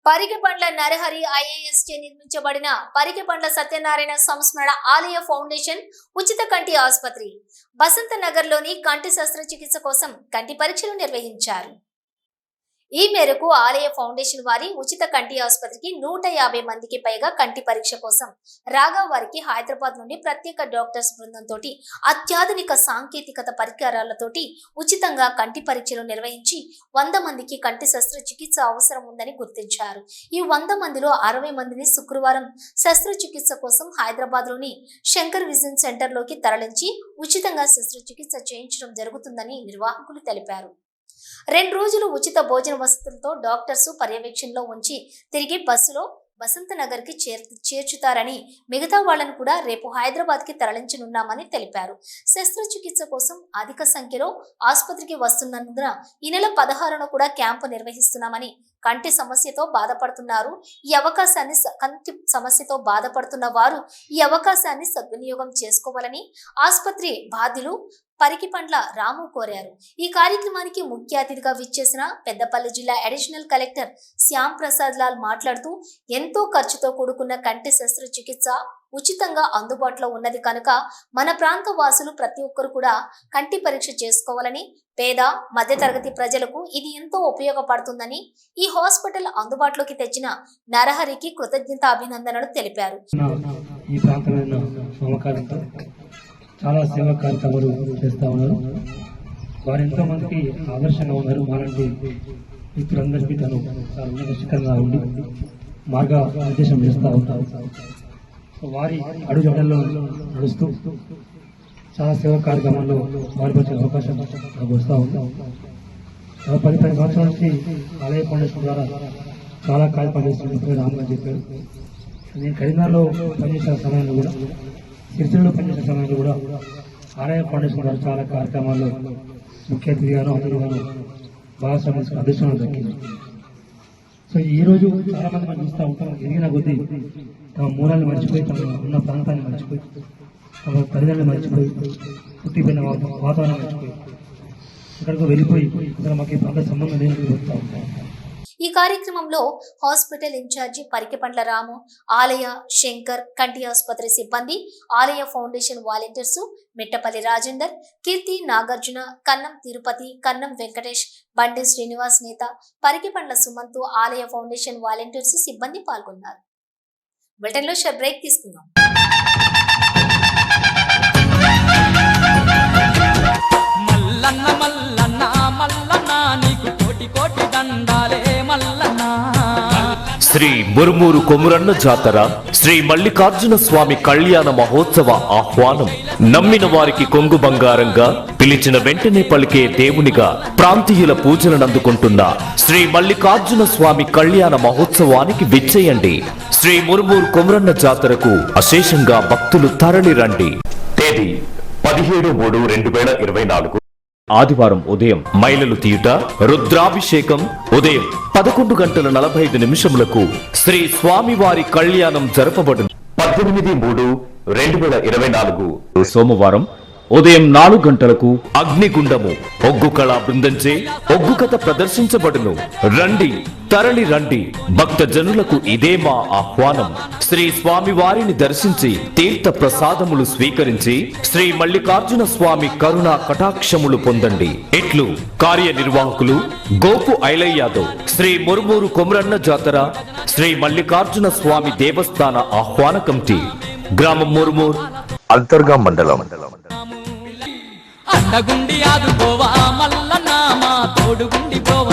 పరిగిపండ్ల Narahari IAS చే నిర్మించబడిన పరిగిపండ్ల సత్యనారాయణ సంస్మరణ ఆలయ ఫౌండేషన్ ఉచిత కంటి ఆసుపత్రి బసంత నగర్ లోని కంటి శస్త్రచికిత్స కోసం కంటి పరీక్షలు నిర్వహించారు. ఈ మేరకు ఆలయ ఫౌండేషన్ వారి ఉచిత కంటి ఆసుపత్రికి 150 మందికి పైగా కంటి పరీక్ష కోసం రాగా వారికి హైదరాబాద్ నుండి ప్రత్యేక డాక్టర్స్ బృందంతో అత్యాధునిక సాంకేతికత పరికరాలతోటి ఉచితంగా కంటి పరీక్షలు నిర్వహించి 100 మందికి కంటి శస్త్రచికిత్స అవసరం ఉందని గుర్తించారు. ఈ 100 మందిలో 60 మందిని శుక్రవారం శస్త్రచికిత్స కోసం హైదరాబాద్ లోని శంకర్ విజన్ సెంటర్ లోకి తరలించి ఉచితంగా శస్త్రచికిత్స చేయించడం జరుగుతుందని నిర్వాహకులు తెలిపారు. 2 రోజులు ఉచిత భోజన వసతులతో డాక్టర్స్ పర్యవేక్షణలో ఉంచి తిరిగి బస్సులో బసంత నగర్ కి చేర్చుతారని, మిగతా వాళ్లను కూడా రేపు హైదరాబాద్ కి తరలించనున్నామని తెలిపారు. శస్త్రచికిత్స కోసం అధిక సంఖ్యలో ఆసుపత్రికి వస్తున్నందున ఈ నెల 16న కూడా క్యాంపు నిర్వహిస్తున్నామని, కంటి సమస్యతో బాధపడుతున్నారు కంటి సమస్యతో బాధపడుతున్న వారు ఈ అవకాశాన్ని సద్వినియోగం చేసుకోవాలని ఆసుపత్రి బాధ్యులు పరిగిపండ్ల రాము కోరారు. ఈ కార్యక్రమానికి ముఖ్య అతిథిగా విచ్చేసిన పెద్దపల్లి జిల్లా అడిషనల్ కలెక్టర్ శ్యామ్ ప్రసాద్ లాల్ మాట్లాడుతూ, ఎంతో ఖర్చుతో కూడుకున్న కంటి శస్త్రచికిత్స ఉచితంగా అందుబాటులో ఉన్నది కనుక మన ప్రాంత వాసులు ప్రతి ఒక్కరు కూడా కంటి పరీక్ష చేసుకోవాలని, పేద మధ్యతరగతి ప్రజలకు ఇది ఎంతో ఉపయోగపడుతుందని ఈ హాస్పిటల్ అందుబాటులోకి తెచ్చిన నరహరికి కృతజ్ఞత అభినందనలు తెలిపారు. చాలా సేవా కార్యక్రమాలు చేస్తూ ఉన్నారు. వారు ఎంతో మందికి ఆదర్శంగా ఉన్నారు. మాలాంటి వ్యక్తులందరికీ తను చాలా ఉన్నతశిఖరంగా ఉండి మార్గనిర్దేశం చేస్తూ ఉంటారు. వారి అడుగుజాడల్లో నడుస్తూ చాలా సేవా కార్యక్రమాల్లో వారికి వచ్చే అవకాశం నాకు వస్తూ ఉంటాం. 10 సంవత్సరాల నుంచి ఆలయ ఫౌండేషన్ ద్వారా చాలా కార్యక్రమాలు చేస్తున్నారు. రామ్గా చెప్పారు. నేను కరీంనగర్లో పనిచేసిన సమయంలో కూడా, సిరిసిల్లో పనిచేసిన సమయంలో కూడా ఆలయ ఫౌండేషన్ గారు చాలా కార్యక్రమాల్లో ముఖ్య అతిథిగాను అతిథిగాను భాగస్వామ్యం అదృష్టం దక్కింది. సో ఈరోజు చాలా మంది మనం చూస్తూ ఉంటాం, ఎదిగిన కొద్దీ తమ మూలాన్ని మర్చిపోయి, తమ ఉన్న ప్రాంతాన్ని మర్చిపోయి, తమ తల్లిదండ్రులు మర్చిపోయి, పుట్టిపోయిన వాతావరణం మర్చిపోయి ఇక్కడికి వెళ్ళిపోయి అసలు మాకు ఈ ప్రాంత సంబంధం లేని వస్తూ ఉంటాం. ఈ కార్యక్రమంలో హాస్పిటల్ ఇన్ఛార్జి పరిగిపండ్ల రాము, ఆలయ శంకర్ కంటి ఆసుపత్రి సిబ్బంది, ఆలయ ఫౌండేషన్ వాలంటీర్స్ మిట్టపల్లి రాజేందర్, కీర్తి నాగార్జున, కన్నం తిరుపతి, కన్నం వెంకటేష్, బండి శ్రీనివాస్ నేత, పరిగిపండ్ల సుమంతు, ఆలయ ఫౌండేషన్ వాలంటీర్స్ సిబ్బంది పాల్గొన్నారు. బులెటిన్ లో బ్రేక్ తీసుకుందాం. శ్రీ మురుమూరు కొమురన్న జాతర శ్రీ మల్లికార్జున స్వామి కళ్యాణ మహోత్సవ ఆహ్వానం. నమ్మిన వారికి కొంగు బంగారంగా, పిలిచిన వెంటనే పలికే దేవునిగా ప్రాంతీయుల పూజలను అందుకుంటున్న శ్రీ మల్లికార్జున స్వామి కళ్యాణ మహోత్సవానికి విచ్చేయండి. శ్రీ మురుమూరు కొమురన్న జాతరకు అశేషంగా భక్తులు తరలి రండి. తేదీ 17/3/2024 ఆదివారం ఉదయం మైలలు తీయుట, రుద్రాభిషేకం ఉదయం 11:45 శ్రీ స్వామివారి కళ్యాణం జరపబడును. 18/3/2024 సోమవారం ఉదయం 4 గంటలకు అగ్నిగుండము ఒగ్గు కళా బృందంచే ఒగ్గు కథ ప్రదర్శించబడును. రండి, తరలి రండి. భక్త జనులకు ఇదే మా ఆహ్వానం. శ్రీ స్వామి వారిని దర్శించి తీర్థ ప్రసాదములు స్వీకరించి శ్రీ మల్లికార్జున స్వామి కరుణా కటాక్షములు పొందండి. ఇట్లు కార్యనిర్వాహకులు గోపు ఐలయ్య యాదవ్, శ్రీ మురుమూరు కొమురన్న జాతర శ్రీ మల్లికార్జున స్వామి దేవస్థాన ఆహ్వాన కమిటీ, గ్రామం మురుమూర్, అంతర్గా మండలం. అండగుండి ఆదుకోవా మల్లన్న, మా తోడుగుండి పోవ